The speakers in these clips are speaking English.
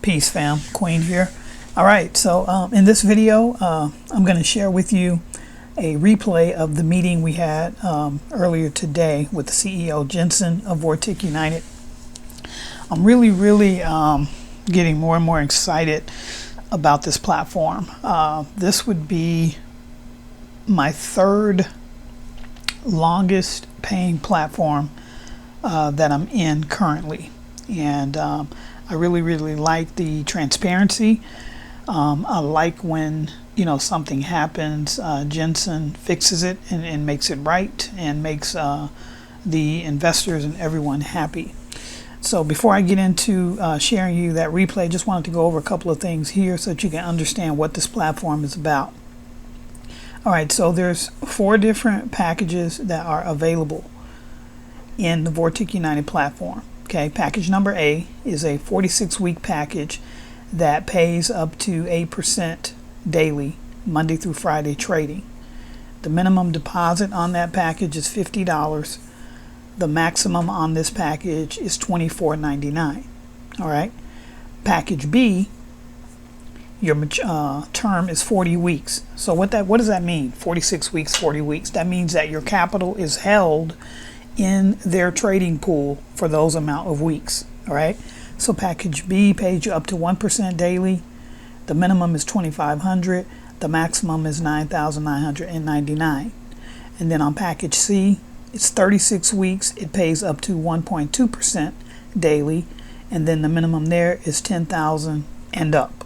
Peace fam, Queen here. All right, so in this video, I'm going to share with you a replay of the meeting we had earlier today with the CEO Jensen of Vortic United. I'm really getting more and more excited about this platform. This would be my third longest paying platform that I'm in currently, and I really like the transparency. I like when something happens, Jensen fixes it and makes it right and makes the investors and everyone happy. So before I get into sharing you that replay, I just wanted to go over a couple of things here so that you can understand what this platform is about. All right, so there's 4 different packages that are available in the Vortic United platform. Okay, package number A is a 46-week package that pays up to 8% daily, Monday through Friday trading. The minimum deposit on that package is $50. The maximum on this package is $24.99. All right. Package B, your term is 40 weeks. So what does that mean? 46 weeks, 40 weeks. That means that your capital is held in their trading pool for those amount of weeks. All right. So package B pays you up to 1% daily. The minimum is $2,500. The maximum is $9,999. And then on package C, it's 36 weeks. It pays up to 1.2% daily. And then the minimum there is $10,000 and up.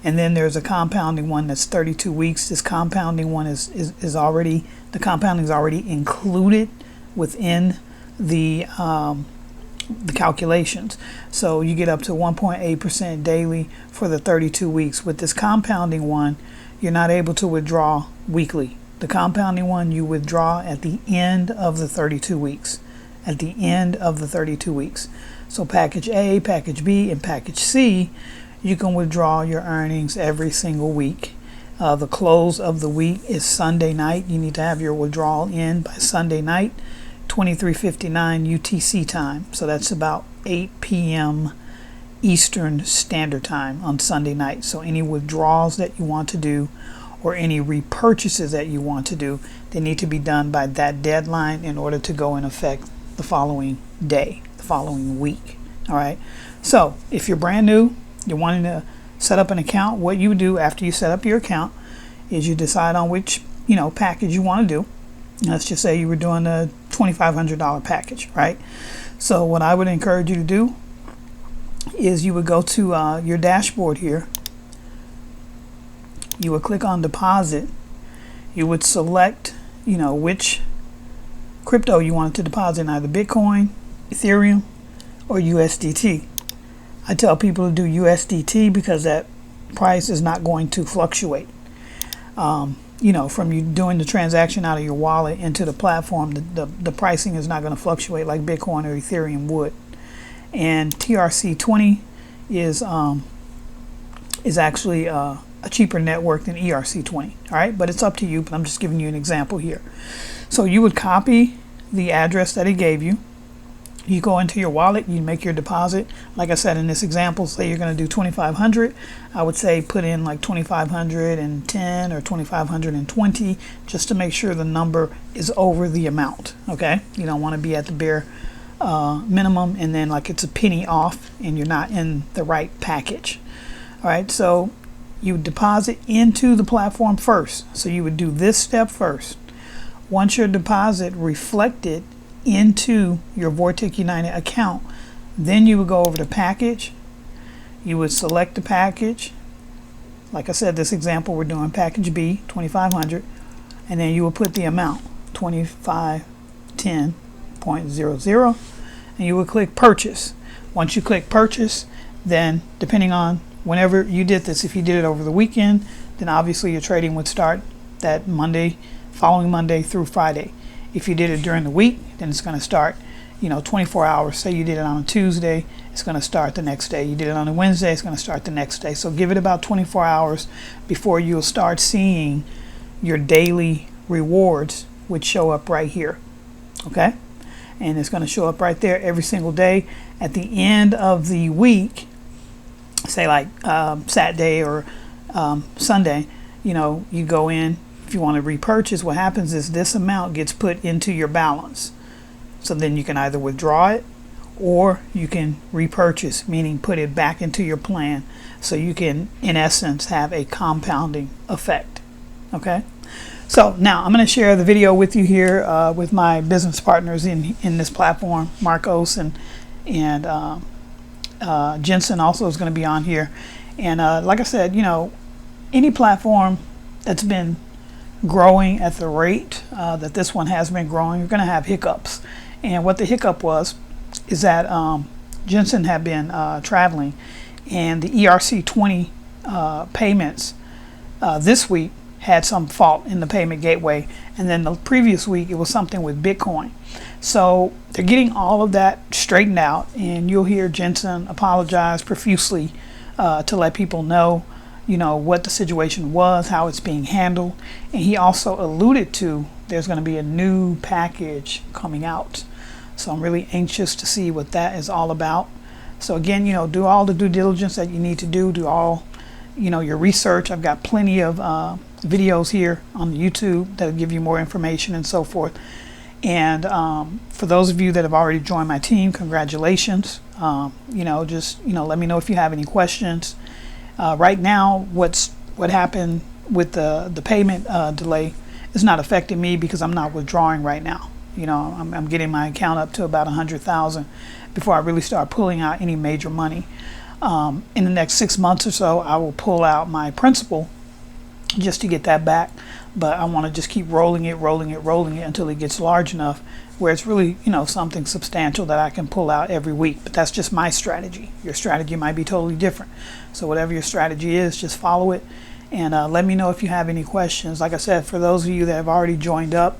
And then there's a compounding one that's 32 weeks. This compounding one is already, the compounding is already included within the calculations. So you get up to 1.8% daily for the 32 weeks. With this compounding one, you're not able to withdraw weekly. The compounding one, you withdraw at the end of the 32 weeks. At the end of the 32 weeks. So package A, package B, and package C, you can withdraw your earnings every single week. The close of the week is Sunday night. You need to have your withdrawal in by Sunday night, 23:59 UTC time. So that's about 8 p.m. Eastern Standard Time on Sunday night. So any withdrawals that you want to do or any repurchases that you want to do, they need to be done by that deadline in order to go in effect the following day, the following week. All right. So if you're brand new, you're wanting to set up an account, what you do after you set up your account is you decide on which package you want to do. Let's just say you were doing a $2,500 package, right? So what I would encourage you to do is you would go to your dashboard here. You would click on deposit. You would select, which crypto you wanted to deposit in, either Bitcoin, Ethereum, or USDT. I tell people to do USDT because that price is not going to fluctuate. From you doing the transaction out of your wallet into the platform, the pricing is not going to fluctuate like Bitcoin or Ethereum would. And TRC20 is actually a cheaper network than ERC20. All right, but it's up to you. But I'm just giving you an example here. So you would copy the address that he gave you. You go into your wallet, you make your deposit. Like I said in this example, say you're going to do 2,500. I would say put in like 2,510 or 2,520 just to make sure the number is over the amount. Okay, you don't want to be at the bare minimum and then like it's a penny off and you're not in the right package. All right, so you deposit into the platform first. So you would do this step first. Once your deposit reflected into your Vortic United account, then you would go over to package. You would select the package. Like I said, this example, we're doing package B, 2,500, and then you will put the amount, 2510.00, and you would click purchase. Once you click purchase, then depending on whenever you did this, if you did it over the weekend, then obviously your trading would start that following Monday through Friday. If you did it during the week, then it's going to start, 24 hours. Say you did it on a Tuesday, it's going to start the next day. You did it on a Wednesday, it's going to start the next day. So give it about 24 hours before you'll start seeing your daily rewards, which show up right here. Okay? And it's going to show up right there every single day. At the end of the week, say like Saturday or Sunday, you go in. If you want to repurchase, what happens is this amount gets put into your balance. So then you can either withdraw it or you can repurchase, meaning put it back into your plan. So you can, in essence, have a compounding effect. Okay. So now I'm going to share the video with you here with my business partners in this platform. Marcos and Jensen also is going to be on here. And like I said, any platform that's been growing at the rate that this one has been growing, you're going to have hiccups. And what the hiccup was is that Jensen had been traveling, and the ERC20 payments this week had some fault in the payment gateway, and then the previous week it was something with Bitcoin. So they're getting all of that straightened out, and you'll hear Jensen apologize profusely to let people know what the situation was, how it's being handled. And he also alluded to there's going to be a new package coming out. So I'm really anxious to see what that is all about. So again, do all the due diligence that you need to do all, your research. I've got plenty of videos here on YouTube that'll give you more information and so forth. And for those of you that have already joined my team, congratulations. Just let me know if you have any questions. Right now, what happened with the payment delay is not affecting me because I'm not withdrawing right now. I'm getting my account up to about 100,000 before I really start pulling out any major money. In the next 6 months or so, I will pull out my principal just to get that back. But I want to just keep rolling it until it gets large enough where it's really, something substantial that I can pull out every week. But that's just my strategy. Your strategy might be totally different. So whatever your strategy is, just follow it. And let me know if you have any questions. Like I said, for those of you that have already joined up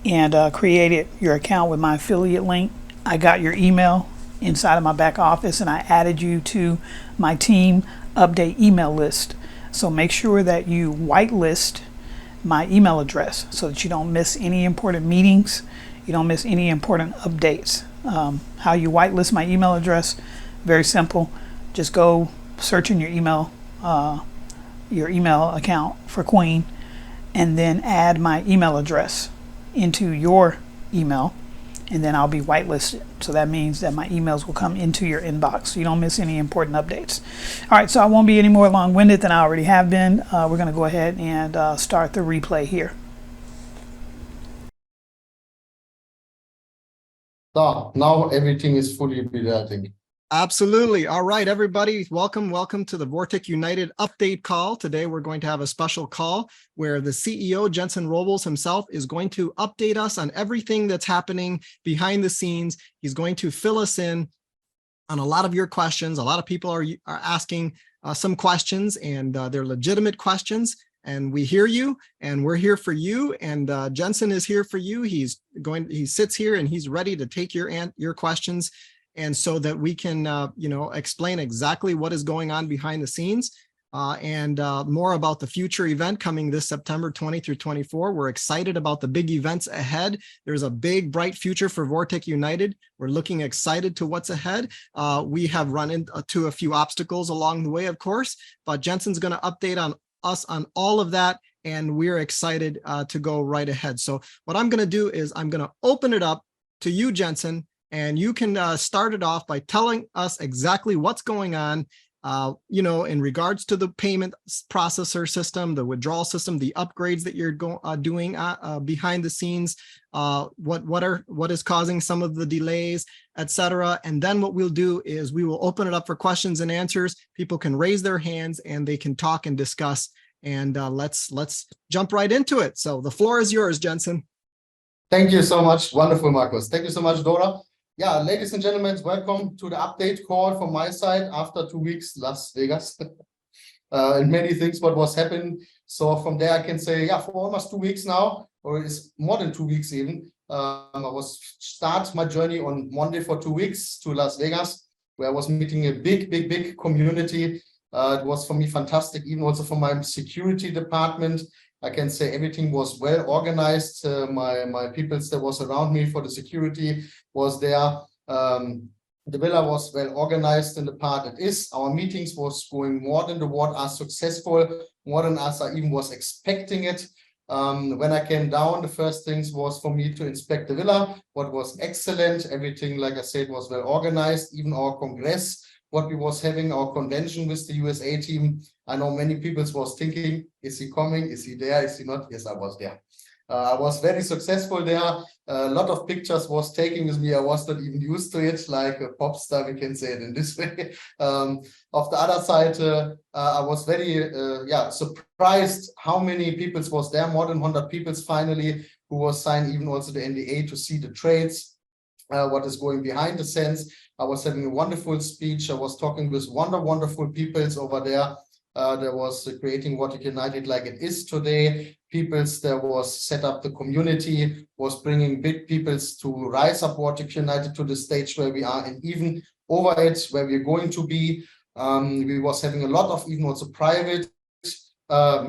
and created your account with my affiliate link, I got your email inside of my back office and I added you to my team update email list. So make sure that you whitelist my email address so that you don't miss any important meetings, you don't miss any important updates. How you whitelist my email address, very simple. Just go search in your email account for Queen and then add my email address into your email, and then I'll be whitelisted. So that means that my emails will come into your inbox so you don't miss any important updates. All right, so I won't be any more long-winded than I already have been. We're going to go ahead and start the replay here. So now everything is fully built, I think. Absolutely. All right, everybody. Welcome to the Vortic United update call. Today, we're going to have a special call where the CEO, Jensen Robles himself, is going to update us on everything that's happening behind the scenes. He's going to fill us in on a lot of your questions. A lot of people are asking some questions, and they're legitimate questions. And we hear you, and we're here for you. And Jensen is here for you. He sits here and he's ready to take your questions. And so that we can, explain exactly what is going on behind the scenes and more about the future event coming this September 20 through 24. We're excited about the big events ahead. There's a big, bright future for Vortic United. We're looking excited to what's ahead. We have run into a few obstacles along the way, of course, but Jensen's going to update on us on all of that. And we're excited to go right ahead. So what I'm going to do is I'm going to open it up to you, Jensen. And you can start it off by telling us exactly what's going on, in regards to the payment processor system, the withdrawal system, the upgrades that you're doing behind the scenes, what is causing some of the delays, etc. And then what we'll do is we will open it up for questions and answers. People can raise their hands and they can talk and discuss. And let's jump right into it. So the floor is yours, Jensen. Thank you so much. Wonderful, Marcos. Thank you so much, Dora. Yeah, ladies and gentlemen, welcome to the update call from my side after 2 weeks, Las Vegas, and many things what was happening. So from there, I can say, yeah, for almost 2 weeks now, or it's more than 2 weeks even, I was start my journey on Monday for 2 weeks to Las Vegas, where I was meeting a big community. It was for me fantastic, even also for my security department. I can say everything was well organized. My people that was around me for the security was there. The villa was well organized in the part it is. Our meetings was going more than the what are successful, more than us I even was expecting it. When I came down, the first things was for me to inspect the villa, what was excellent. Everything, like I said, was well organized. Even our congress, what we was having, our convention with the USA team. I know many people was thinking, is he coming? Is he there? Is he not? Yes, I was there. I was very successful there. A lot of pictures was taken with me. I was not even used to it, like a pop star, we can say it in this way. Of the other side, I was very surprised how many people was there, more than 100 people finally, who was signed even also the NDA to see the trades, what is going behind the scenes. I was having a wonderful speech. I was talking with wonderful peoples over there. There was creating Vortic United like it is today. Peoples, there was set up the community, was bringing big peoples to rise up Vortic United to the stage where we are, and even over it, where we're going to be. We was having a lot of even also private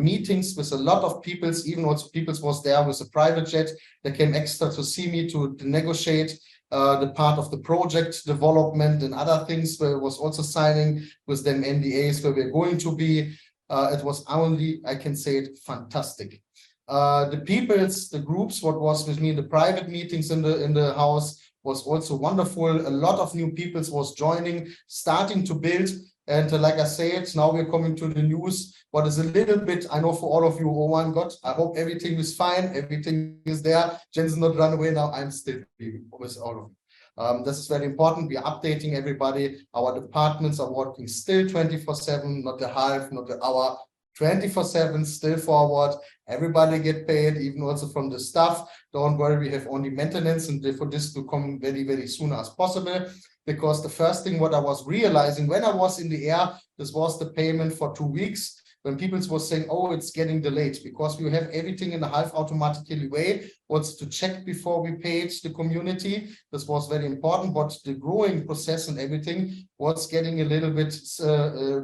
meetings with a lot of peoples, even also peoples was there with a private jet. They came extra to see me to negotiate the part of the project development and other things, where it was also signing with them NDAs where we're going to be. It was only, I can say it, fantastic. The peoples, the groups, what was with me in the private meetings in the house was also wonderful. A lot of new peoples was joining, starting to build. And like I said, now we're coming to the news. What is a little bit, I know for all of you, oh my God, I hope everything is fine, everything is there. Jensen not run away now, I'm still with all of you. This is very important. We are updating everybody. Our departments are working still 24/7, not the half, not the hour, 24/7, still forward. Everybody get paid, even also from the staff. Don't worry, we have only maintenance, and for this to come very soon as possible. Because the first thing what I was realizing when I was in the air, this was the payment for 2 weeks. When people were saying, oh, it's getting delayed, because we have everything in a half automatically way, what's to check before we paid the community. This was very important, but the growing process and everything was getting a little bit,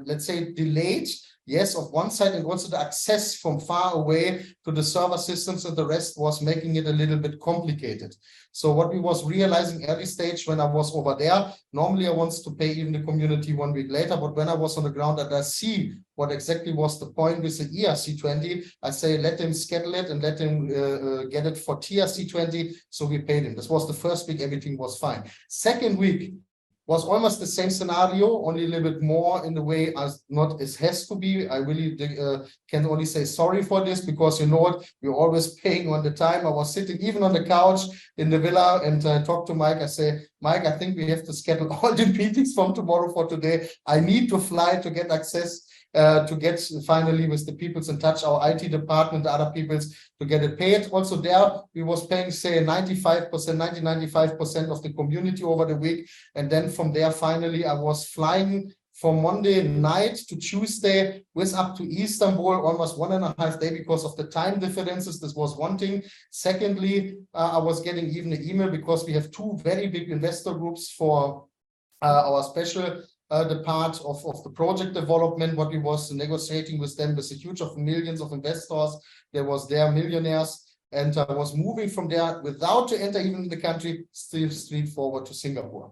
let's say, delayed. Yes, of one side, and also the access from far away to the server systems, and the rest was making it a little bit complicated. So what we was realizing early stage when I was over there, normally I want to pay even the community 1 week later, but when I was on the ground and I see what exactly was the point with the ERC20, I say, let them schedule it and let them get it for TRC20. So we paid him. This was the first week, everything was fine. Second week was almost the same scenario, only a little bit more in the way as not as has to be. I really can only say sorry for this, because you know what, we're always paying on the time. I was sitting even on the couch in the villa and I talked to Mike. I say, Mike, I think we have to schedule all the meetings from tomorrow for today. I need to fly to get access, to get finally with the peoples in touch, our IT department, the other peoples, to get it paid. Also there, we was paying, say, 95% of the community over the week. And then from there, finally, I was flying from Monday night to Tuesday with up to Istanbul, almost 1.5 days because of the time differences. This was one thing. Secondly, I was getting even an email, because we have 2 very big investor groups for our special the part of the project development, what we was negotiating with them, with a huge of millions of investors. There was their millionaires, and I was moving from there without to enter even the country, still straight forward to Singapore.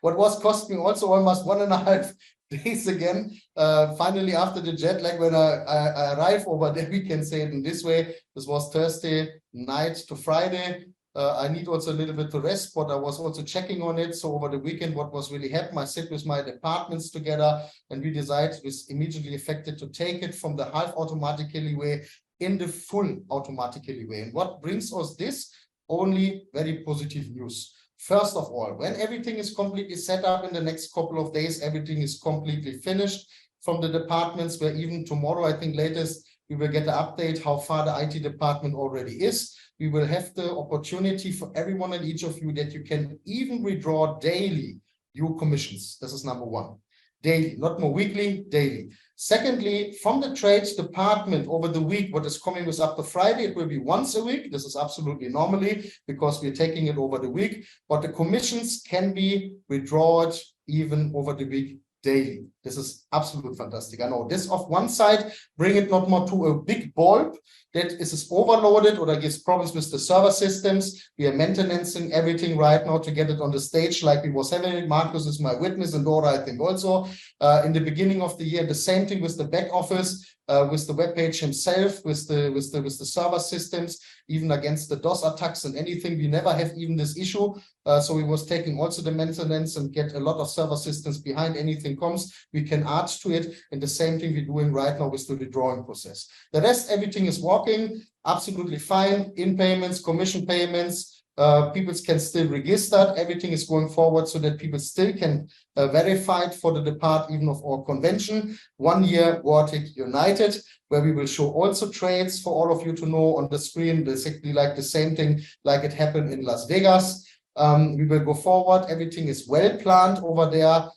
What was cost me also almost 1.5 days again. Finally, after the jet lag, when I arrive over there, we can say it in this way. This was Thursday night to Friday. I need also a little bit to rest, but I was also checking on it. So over the weekend, what was really happening, I sit with my departments together, and we decided with immediately affected to take it from the half automatically way in the full automatically way. And what brings us this? Only very positive news. First of all, when everything is completely set up in the next couple of days, everything is completely finished from the departments, where even tomorrow, I think latest, we will get an update how far the IT department already is. We will have the opportunity for everyone and each of you that you can even withdraw daily your commissions. This is number one. Daily, not more weekly, daily. Secondly, from the trades department over the week, what is coming was up to Friday, it will be once a week. This is absolutely normally, because we're taking it over the week, but the commissions can be withdrawn even over the week daily. This is absolutely fantastic. I know this off one side, bring it not more to a big bulb that is overloaded or that gives problems with the server systems. We are maintaining everything right now to get it on the stage like we was having it. Marcus is my witness, and Dora, I think also. In the beginning of the year, the same thing with the back office, with the web page himself, with the server systems, even against the DOS attacks and anything. We never have even this issue. So we was taking also the maintenance and get a lot of server systems behind anything comes. We can add to it. And the same thing we're doing right now with the withdrawing process. The rest, everything is working absolutely fine. In payments, commission payments, people can still register. Everything is going forward so that people still can verify it for the depart even of our convention. 1 year Vortic United, where we will show also trades for all of you to know on the screen. Basically like the same thing like it happened in Las Vegas. We will go forward. Everything is well planned over there.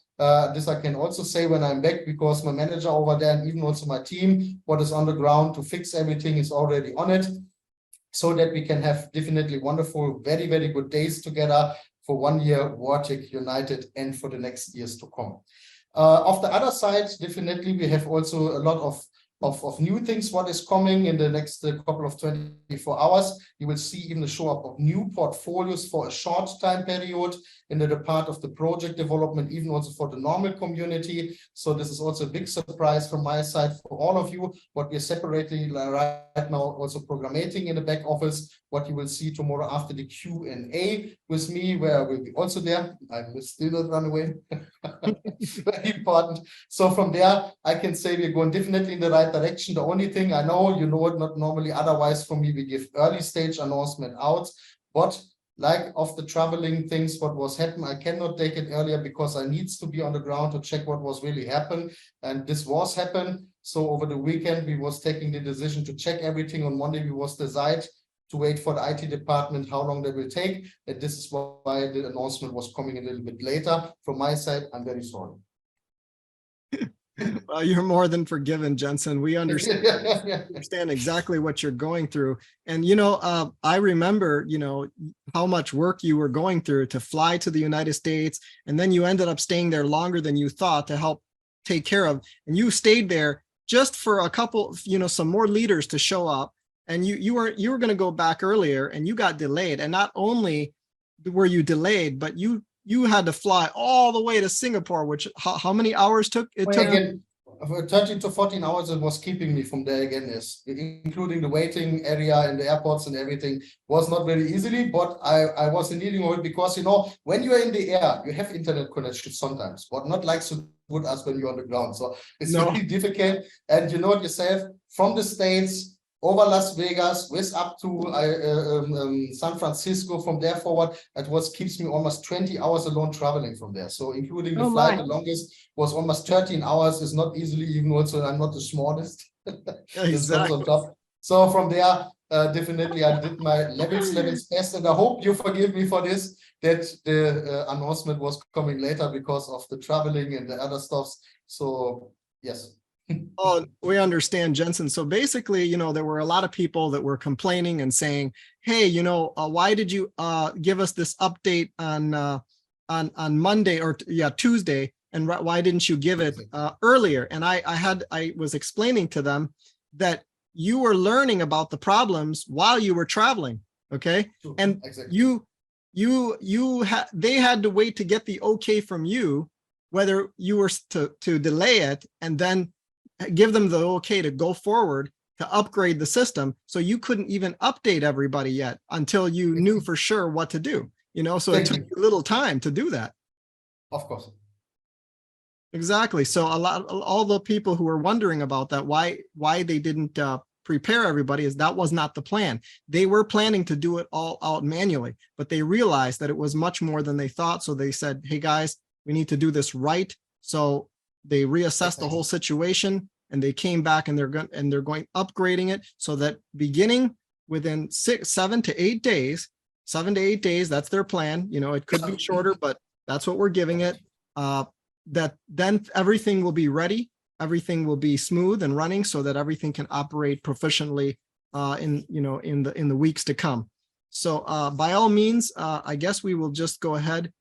This I can also say when I'm back, because my manager over there and even also my team, what is on the ground to fix everything is already on it, so that we can have definitely wonderful, very, very good days together for 1 year Vortic United and for the next years to come. Of the other side, definitely we have also a lot of new things what is coming in the next couple of 24 hours. You will see even the show up of new portfolios for a short time period in the part of the project development, even also for the normal community. So this is also a big surprise from my side for all of you. What we are separately right now also programming in the back office, what you will see tomorrow after the Q&A with me, where I will be also there. I will still not run away. Very important. So from there, I can say we're going definitely in the right direction. The only thing I know, you know it not normally, otherwise for me, we give early stage announcement out. But like of the traveling things, what was happening, I cannot take it earlier because I needs to be on the ground to check what was really happened. And this was happened. So over the weekend, we was taking the decision to check everything. On Monday, we was decide to wait for the IT department, how long they will take. And this is why the announcement was coming a little bit later. From my side, I'm very sorry. Well, you're more than forgiven, Jensen. We understand exactly what you're going through. And, you know, I remember, you know, how much work you were going through to fly to the United States. And then you ended up staying there longer than you thought to help take care of. And you stayed there just for a couple, you know, some more leaders to show up. And you were going to go back earlier and you got delayed. And not only were you delayed, but you had to fly all the way to Singapore, which how many hours took it? Well, again, 13 to 14 hours it was keeping me from there again, yes, including the waiting area in the airports and everything was not very easily, but I was needing of it because, you know, when you are in the air, you have internet connection sometimes, but not like so good as when you're on the ground. So it's really difficult. And you know it yourself, from the States over Las Vegas, with up to San Francisco, from there forward, it keeps me almost 20 hours alone traveling from there. So including the flight, the longest was almost 13 hours. Is not easily, even also I'm not the smartest. Exactly. On top. So from there, definitely I did my levels best, and I hope you forgive me for this, that the announcement was coming later because of the traveling and the other stuffs. So yes. Oh, we understand, Jensen. So basically, you know, there were a lot of people that were complaining and saying, hey, you know, why did you give us this update on Monday or Tuesday? And why didn't you give it earlier? And I was explaining to them that you were learning about the problems while you were traveling. Okay. And they had to wait to get the okay from you, whether you were to delay it and then give them the okay to go forward to upgrade the system. So you couldn't even update everybody yet until you knew for sure what to do, you know, so it took a little time to do that. Of course. Exactly. So all the people who were wondering about that, why they didn't prepare everybody, is that was not the plan. They were planning to do it all out manually, but they realized that it was much more than they thought. So they said, hey guys, we need to do this right. So they reassessed the whole situation and they came back and they're going upgrading it so that beginning within 7 to 8 days, that's their plan. You know, it could be shorter, but that's what we're giving it. That then everything will be ready. Everything will be smooth and running so that everything can operate proficiently in the weeks to come. So by all means, I guess we will just go ahead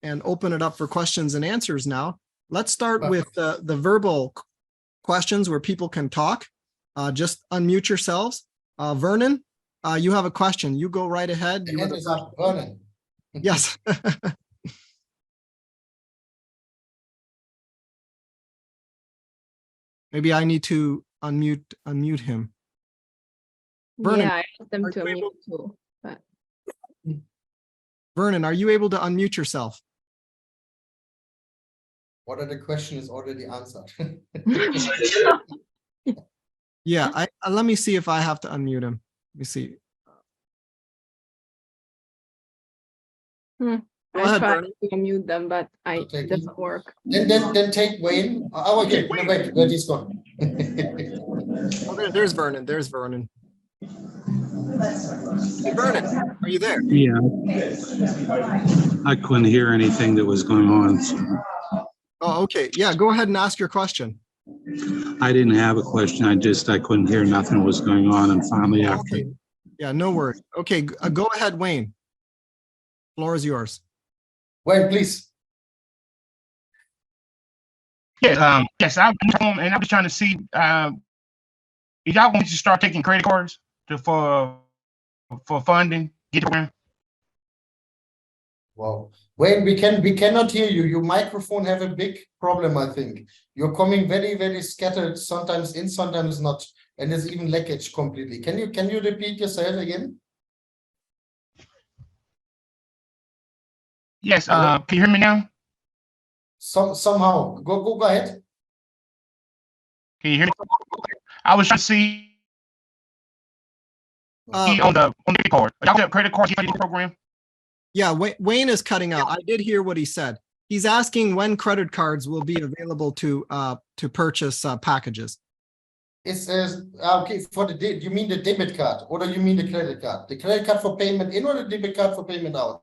and open it up for questions and answers now. let's start with the verbal questions where people can talk. Just unmute yourselves. Vernon, you have a question. You go right ahead. The hand is up, Vernon. Yes. Maybe I need to unmute him. Vernon, yeah, I asked them to unmute too. But Vernon, are you able to unmute yourself? What are the questions already answered? Yeah, let me see if I have to unmute him. Let me see. I ahead, tried Vernon. to unmute them, but it doesn't work. Then take Wayne. Oh, okay. No, wait, he's gone. Oh, there's Vernon. There's Vernon. Hey, Vernon, are you there? Yeah, I couldn't hear anything that was going on. So Oh, okay. Yeah, go ahead and ask your question. I didn't have a question. I couldn't hear nothing was going on. And finally, after Okay. Yeah, no worries. Okay, go ahead, Wayne. Floor is yours. Wayne, please. Yes, yes, I'm home and I'm just trying to see, y'all want me to start taking credit cards for funding, get it around? Wow. Wayne, we cannot hear you. Your microphone have a big problem, I think. You're coming very, very scattered, sometimes in, sometimes not. And there's even leakage completely. Can you repeat yourself again? Yes, can you hear me now? Somehow. Go ahead. Can you hear me? I was trying to see on the credit card. Y'all have credit card program? Yeah, Wayne is cutting out. I did hear what he said. He's asking when credit cards will be available to purchase packages. It says, okay, you mean the debit card or do you mean the credit card? The credit card for payment in or the debit card for payment out?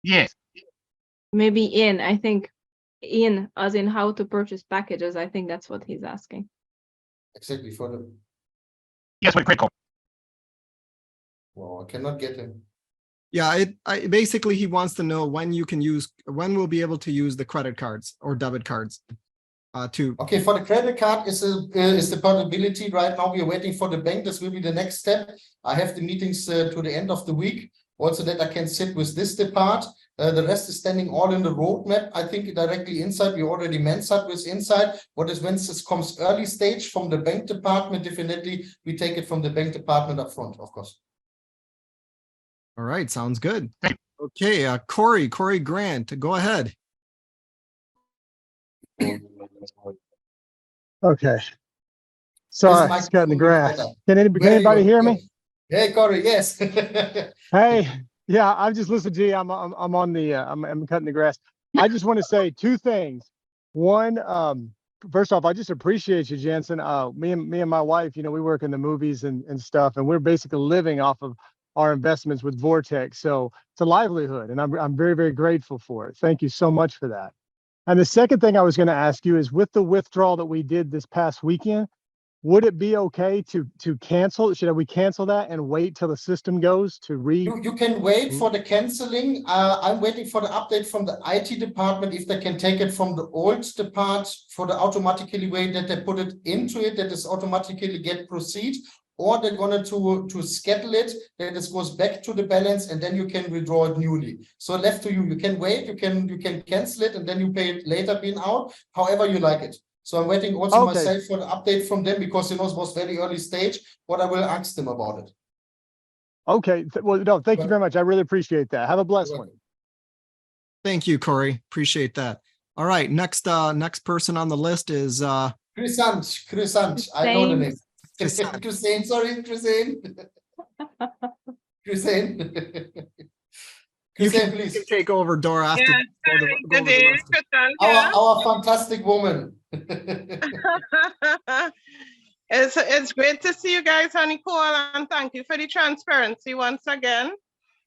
Yes. Maybe in, I think in, as in how to purchase packages. I think that's what he's asking. Exactly, for the, Yes, with credit card. well, I cannot get him. Yeah, basically he wants to know when we'll be able to use the credit cards or debit cards. Okay, for the credit card is the possibility right now. We are waiting for the bank. This will be the next step. I have the meetings to the end of the week, also that I can sit with this depart. The rest is standing all in the roadmap. I think directly inside. We already mentioned with inside. What is when this comes early stage from the bank department? Definitely, we take it from the bank department up front, of course. All right, sounds good. Okay, Corey Grant, go ahead. Okay. Sorry, it's cutting the grass. Can anybody hear me? Hey, Corey, yes. Hey, yeah, I'm just listening to you. I'm on the I'm cutting the grass. I just want to say two things. One, first off, I just appreciate you, Jensen. Me and my wife, we work in the movies and stuff, and we're basically living off of our investments with Vortic. So it's a livelihood, and I'm very, very grateful for it. Thank you so much for that. And the second thing I was going to ask you is, with the withdrawal that we did this past weekend, would it be okay to cancel? Should we cancel that and wait till the system goes to You can wait for the canceling. I'm waiting for the update from the IT department if they can take it from the old depart for the automatically way that they put it into it, that is automatically get proceed, or they're going to schedule it, that this goes back to the balance and then you can withdraw it newly. So left to you. You can wait, you can cancel it and then you pay it later being out, however you like it. So I'm waiting also myself for the update from them because it was very early stage, but I will ask them about it. Okay. Well, no, thank you very much. I really appreciate that. Have a blessed one. Thank you, Corey. Appreciate that. All right. Next person on the list is Crescent. I know the name. Crescent, sorry, Crescent. You Crescent, can please. take over, Dora, after. Good day, Our fantastic woman. It's great to see you guys on the call, and thank you for the transparency once again.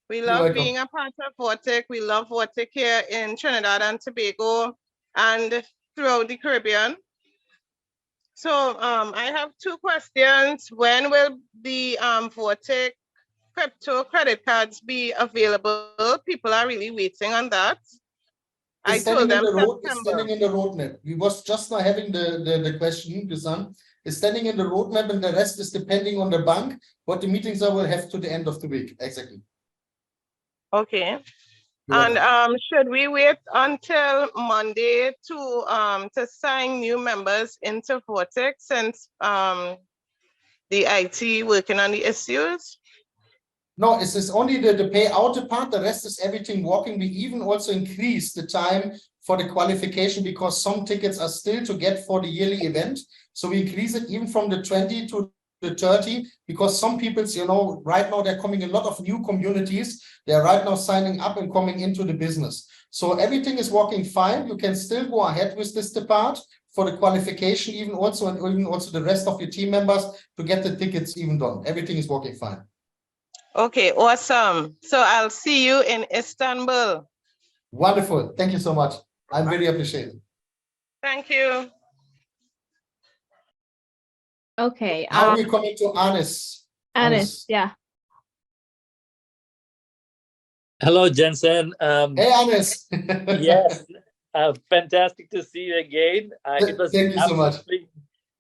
We love being a part of Vortic. We love Vortic here in Trinidad and Tobago and throughout the Caribbean. So I have two questions. When will the Vortic crypto credit cards be available? People are really waiting on that. I It's told standing in them the road, it's September. standing in the roadmap. We was just now having the question, Gisan. It's standing in the roadmap and the rest is depending on the bank, what the meetings I will have to the end of the week. Exactly. Okay. You're And welcome. should we wait until Monday to sign new members into Vortic since the IT working on the issues? No, it's only the payout part. The rest is everything working. We even also increased the time for the qualification because some tickets are still to get for the yearly event. So we increase it even from the 20 to the 30 because some people, you know, right now they're coming a lot of new communities. They're right now signing up and coming into the business. So everything is working fine. You can still go ahead with this part for the qualification, even also, and even also the rest of your team members to get the tickets even done. Everything is working fine. Okay, awesome. So I'll see you in Istanbul. Wonderful. Thank you so much. I really appreciate it. Thank you. Okay. How are we coming to Anis? Anis, yeah. Hello, Jensen. Hey, Anis. Yes, fantastic to see you again. It was Thank you so much.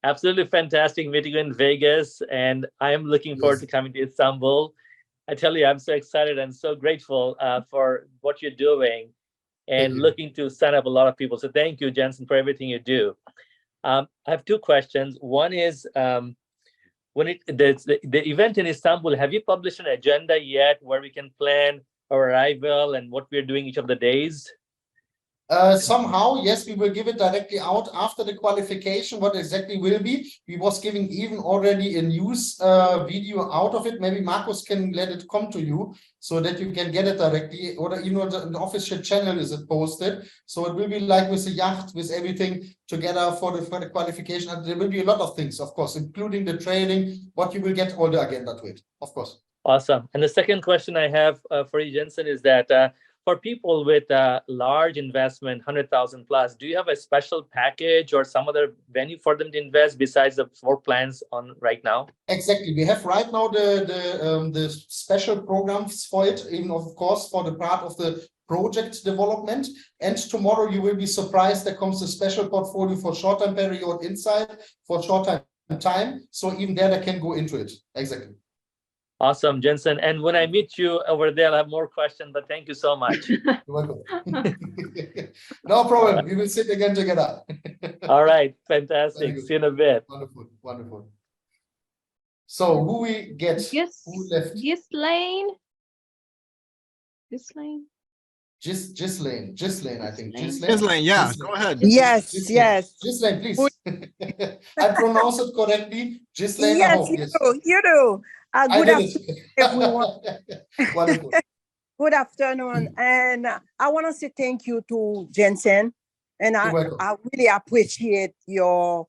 absolutely fantastic meeting you in Vegas, and I am looking forward to coming to Istanbul. I tell you, I'm so excited and so grateful for what you're doing and looking to sign up a lot of people. So thank you, Jensen, for everything you do. I have two questions. One is, when the event in Istanbul, have you published an agenda yet where we can plan our arrival and what we're doing each of the days? Somehow, yes, we will give it directly out after the qualification. What exactly will be? We was giving even already a news video out of it. Maybe Marcus can let it come to you so that you can get it directly, or you know, the official channel is it posted. So it will be like with the yacht, with everything together for the qualification. And there will be a lot of things, of course, including the training. What you will get all the agenda to it, of course. Awesome. And the second question I have for you, Jensen, is that for people with a large investment, 100,000 plus, do you have a special package or some other venue for them to invest besides the 4 plans on right now? Exactly. We have right now the special programs for it, even of course for the part of the project development. And tomorrow you will be surprised. There comes a special portfolio for short-term period inside for short-term time. So even there they can go into it. Exactly. Awesome, Jensen. And when I meet you over there, I'll have more questions, but thank you so much. You're welcome. No problem. We will sit again together. All right. Fantastic. See you in a bit. Wonderful. Wonderful. So who we get? Yes. Who left? Ghislaine. Ghislaine, I think. Ghislaine, yeah, go ahead. Yes, yes. Ghislaine, please. I pronounce it correctly. Ghislaine, Yes, I hope. you do. Good I afternoon, did everyone. it. Wonderful. Good afternoon. And I want to say thank you to Jensen. And I really appreciate your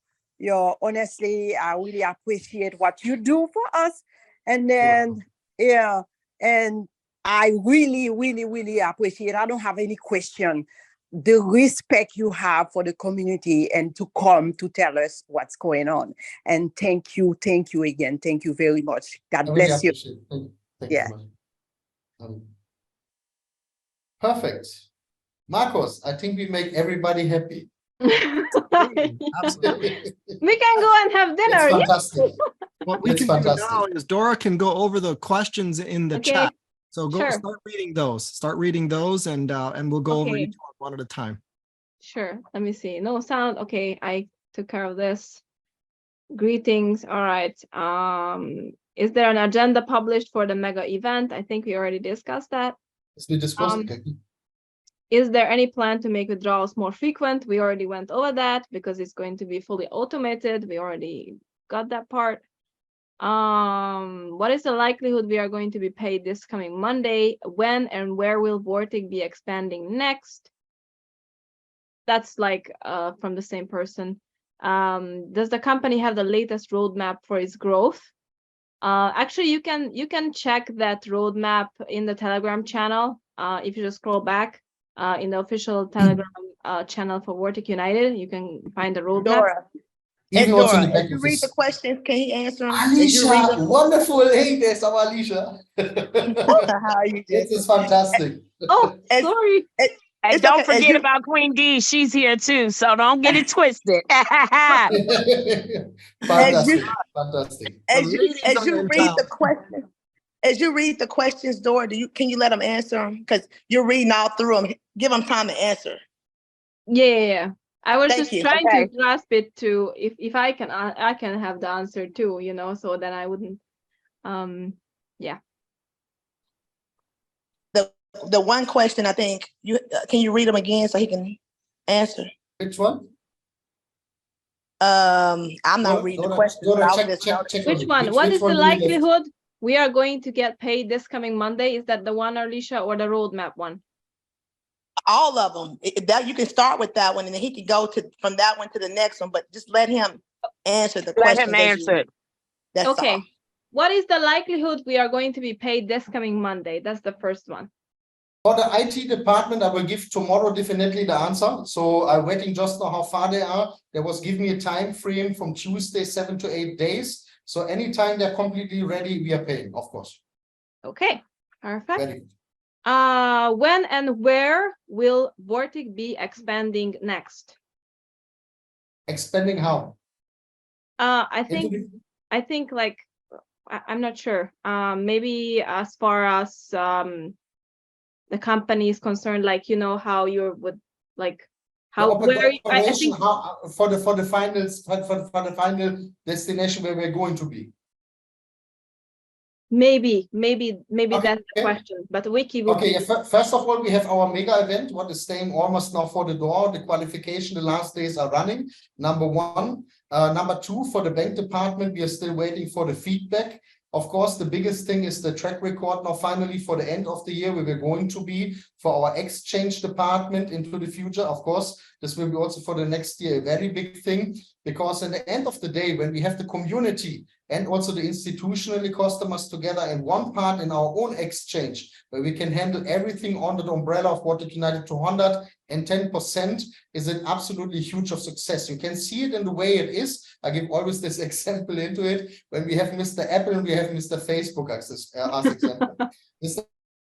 honestly, I really appreciate what you do for us. And then, yeah, and I really, really, really appreciate, I don't have any question, the respect you have for the community and to come to tell us what's going on. And thank you again. Thank you very much. God bless you. Thank you so much. Perfect. Marcos, I think we make everybody happy. Absolutely. We can go and have dinner. It's fantastic. What we can do now is Dora can go over the questions in the chat. So go start reading those. Start reading those, and we'll go over each one at a time. Sure. Let me see. No sound. Okay, I took care of this. Greetings. All right. Is there an agenda published for the mega event? I think we already discussed that. We discussed Is there any plan to make withdrawals more frequent? We already went over that because it's going to be fully automated. We already got that part. What is the likelihood we are going to be paid this coming Monday? When and where will Vortic be expanding next? That's like from the same person. Does the company have the latest roadmap for its growth? Actually, you can check that roadmap in the Telegram channel. If you just scroll back in the official Telegram channel for Vortic United, you can find the roadmap. Dora. Even Dora, what's in the back if you of read this. the questions, can you answer them? Alicia, wonderful. Hey, there's our Alicia. How are you doing? This is fantastic. Oh, sorry. And It's don't okay. forget about Queen D. She's here too, so don't get it twisted. Fantastic, fantastic. As you read the question, as you read the questions, Dora, can you let them answer them? Because you're reading all through them. Give them time to answer. Yeah. I was Thank just you. trying Okay. to grasp it to if I can have the answer too, you know, so then I wouldn't yeah. The one question, I think you can you read them again so he can answer? Which one? I'm not reading the question. Dora, but I was check Which on it. one? What which is the one do you left? likelihood we are going to get paid this coming Monday? Is that the one, Alicia, or the roadmap one? all of them. That you can start with that one, and then he can go to from that one to the next one. But just let him answer the Let question. him answer it. That's Okay. all. What is the likelihood we are going to be paid this coming Monday? That's the first one. For the IT department, I will give tomorrow definitely the answer. So I'm waiting just now how far they are. They was giving me a time frame from Tuesday, 7 to 8 days. So anytime they're completely ready, we are paying, of course. Okay, perfect. Very good. When and where will Vortic be expanding next? Expanding how? I think like I'm not sure. Maybe as far as the company is concerned, like you know how you would like how where I think how, for the final destination where we're going to be. maybe Okay. that's the question. But Wiki would Okay, be first of all, we have our mega event, what is staying almost now for the door. The qualification, the last days are running, number one. Number two, for the bank department, we are still waiting for the feedback. Of course, the biggest thing is the track record now finally for the end of the year, where we're going to be for our exchange department into the future. Of course, this will be also for the next year, a very big thing, because in the end of the day, when we have the community and also the institutional customers together in one part in our own exchange, where we can handle everything under the umbrella of Vortic United 200, and 10% is an absolutely huge of success. You can see it in the way it is. I give always this example into it. When we have Mr. Apple and we have Mr. Facebook as example. Mr.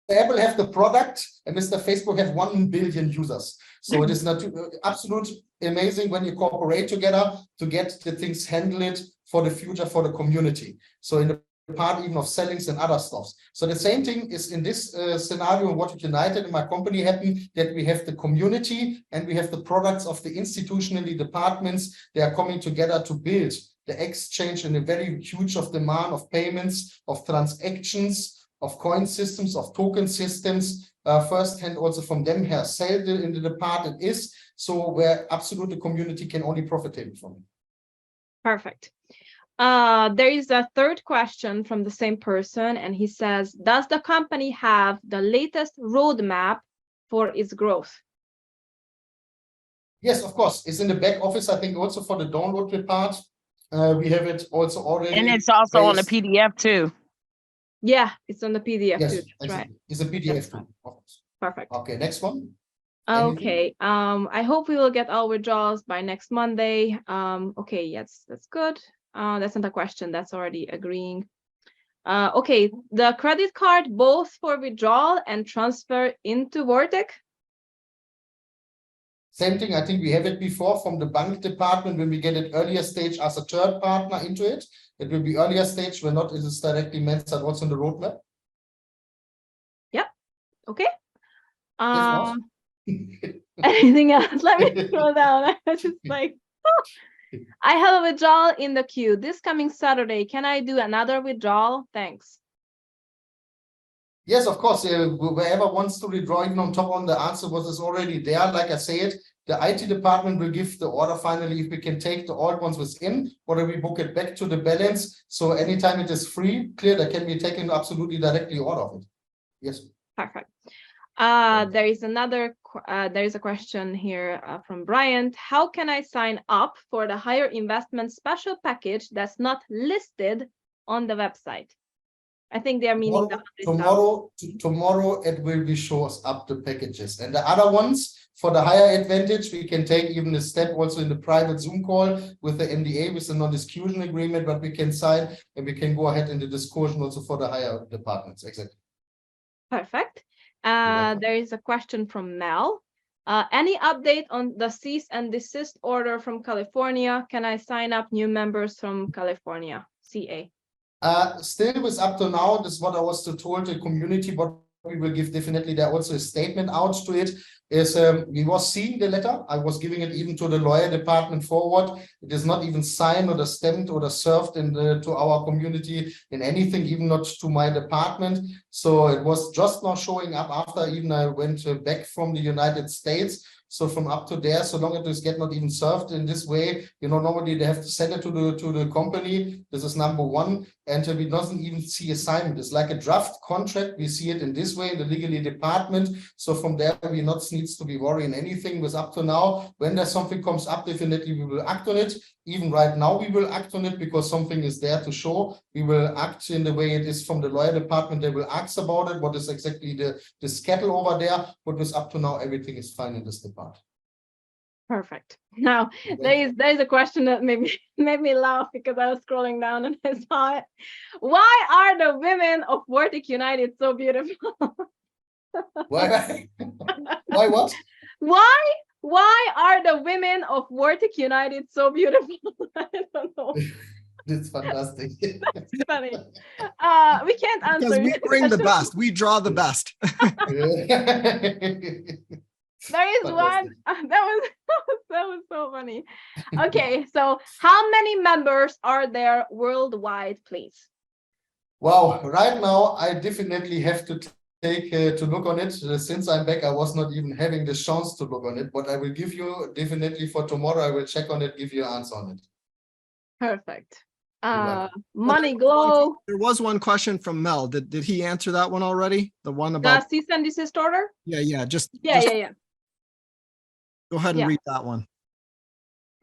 Apple have the product and Mr. Facebook have 1 billion users. So it is not absolute amazing when you cooperate together to get the things handled for the future, for the community. So in the part even of sellings and other stuff. So the same thing is in this scenario, what United in my company happened, that we have the community and we have the products of the institutionally departments. They are coming together to build the exchange in a very huge of demand of payments, of transactions, of coin systems, of token systems, first hand also from them here, sell in the department is, so where absolutely the community can only profit from it. perfect. There is a third question from the same person, and he says, does the company have the latest roadmap for its growth? Yes, of course. It's in the back office. I think also for the download part, we have it also already. And it's also on the PDF too. Yeah, it's on the PDF yes, too. That's right. It's a PDF That's too. Perfect. Okay, next one. Okay. I hope we will get our withdrawals by next Monday. Okay, yes, that's good. That's not a question. That's already agreeing. Okay, the credit card both for withdrawal and transfer into Vortic? Same thing. I think we have it before from the bank department when we get it earlier stage as a third partner into it. It will be earlier stage when not it is directly mentioned also on the roadmap. Yep. Okay. Yes, Anything else? Let me scroll down. I just like I have a withdrawal in the queue this coming Saturday. Can I do another withdrawal? Thanks. Yes, of course. Whoever wants to withdraw, even on top on the answer was already there. Like I said, the IT department will give the order finally if we can take the old ones within, or we book it back to the balance. So anytime it is free, clear, that can be taken absolutely directly out of it. Yes. Perfect. There is a question here from Bryant. How can I sign up for the higher investment special package that's not listed on the website? I think they are meaning tomorrow it will be shows up the packages, and the other ones for the higher advantage we can take even a step also in the private Zoom call with the NDA, with the non-disclosure agreement, but we can sign and we can go ahead in the discussion also for the higher departments. Exactly. Perfect. There is a question from Mel. Any update on the cease and desist order from California? Can I sign up new members from California? CA. Still was up to now, this is what I was told the community, but we will give definitely there also a statement out to it. Is we was seeing the letter. I was giving it even to the lawyer department forward. It is not even signed or stamped or served in to our community in anything, even not to my department. So it was just now showing up after even I went back from the United States. So from up to there, so long as it get not even served in this way, you know, normally they have to send it to the company. This is number one, and we doesn't even see assignment. It's like a draft contract. We see it in this way in the legally department. So from there, we not needs to be worrying anything. With up to now, when there's something comes up, definitely we will act on it. Even right now, we will act on it because something is there to show. We will act in the way it is from the lawyer department. They will ask about it. What is exactly the schedule over there? But with up to now, everything is fine in this department. Perfect. Now there is a question that made me laugh because I was scrolling down and I saw it. Why are the women of Vortic United so beautiful? Why? Why what? Why are the women of Vortic United so beautiful? I don't know. It's fantastic. It's funny. We can't answer. Because we bring the best. We draw the best. There is one that was so funny. Okay, so how many members are there worldwide, please? Wow, right now I definitely have to take to look on it. Since I'm back, I was not even having the chance to look on it, but I will give you definitely for tomorrow. I will check on it, give you an answer on it. Perfect. Money Glow. There was one question from Mel. Did he answer that one already? The one about the cease and desist order? Yeah. Yeah. Go ahead and read that one.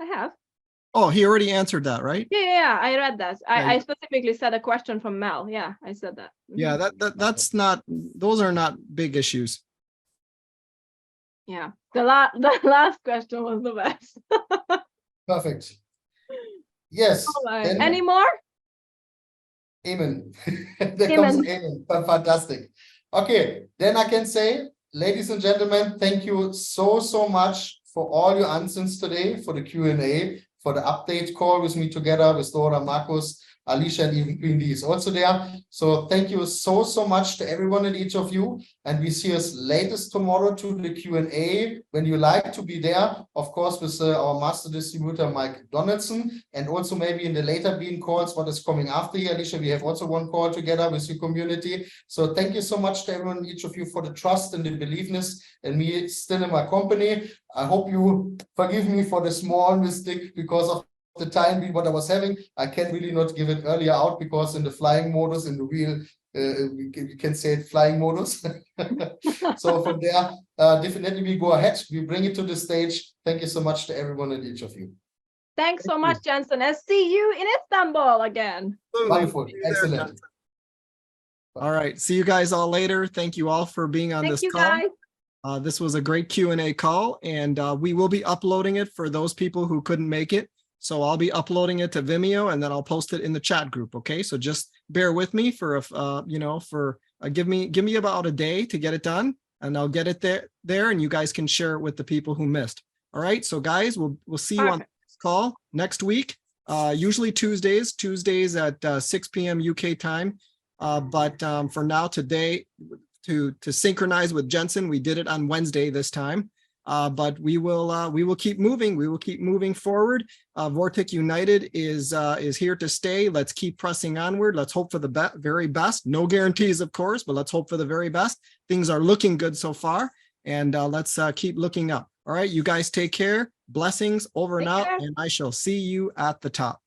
I have. Oh, he already answered that, right? Yeah, I read that. I specifically said a question from Mel. Yeah, I said that. Yeah, that's not, those are not big issues. Yeah, the last question was the best. Perfect. Yes. Right. Any more? Amen. There comes amen. Fantastic. Okay, then I can say, ladies and gentlemen, thank you so much for all your answers today, for the Q&A, for the update call with me together with Dora, Marcus, Alicia, and even Queen D is also there. So thank you so much to everyone and each of you. And we see us latest tomorrow to the Q&A when you like to be there, of course, with our master distributor, Mike Donaldson, and also maybe in the later being calls, what is coming after here, Alicia, we have also one call together with your community. So thank you so much to everyone, each of you, for the trust and the beliefness in me still in my company. I hope you forgive me for the small mistake because of the time what I was having. I can really not give it earlier out because in the flying modus, in the real, we can say it flying modus. So from there, definitely we go ahead. We bring it to the stage. Thank you so much to everyone and each of you. Thanks so much, Jensen. And see you in Istanbul again. Wonderful. Excellent. All right. See you guys all later. Thank you all for being on this call. Guys. This was a great Q&A call, and we will be uploading it for those people who couldn't make it. So I'll be uploading it to Vimeo, and then I'll post it in the chat group. Okay, so just bear with me for give me about a day to get it done, and I'll get it there, and you guys can share it with the people who missed. All right, so guys, we'll see you on this call next week. Usually Tuesdays at 6 p.m. UK time. But for now, today, to synchronize with Jensen, we did it on Wednesday this time. But we will keep moving. We will keep moving forward. Vortic United is here to stay. Let's keep pressing onward. Let's hope for the very best. No guarantees, of course, but let's hope for the very best. Things are looking good so far, and let's keep looking up. All right, you guys take care. Blessings over and out, and I shall see you at the top.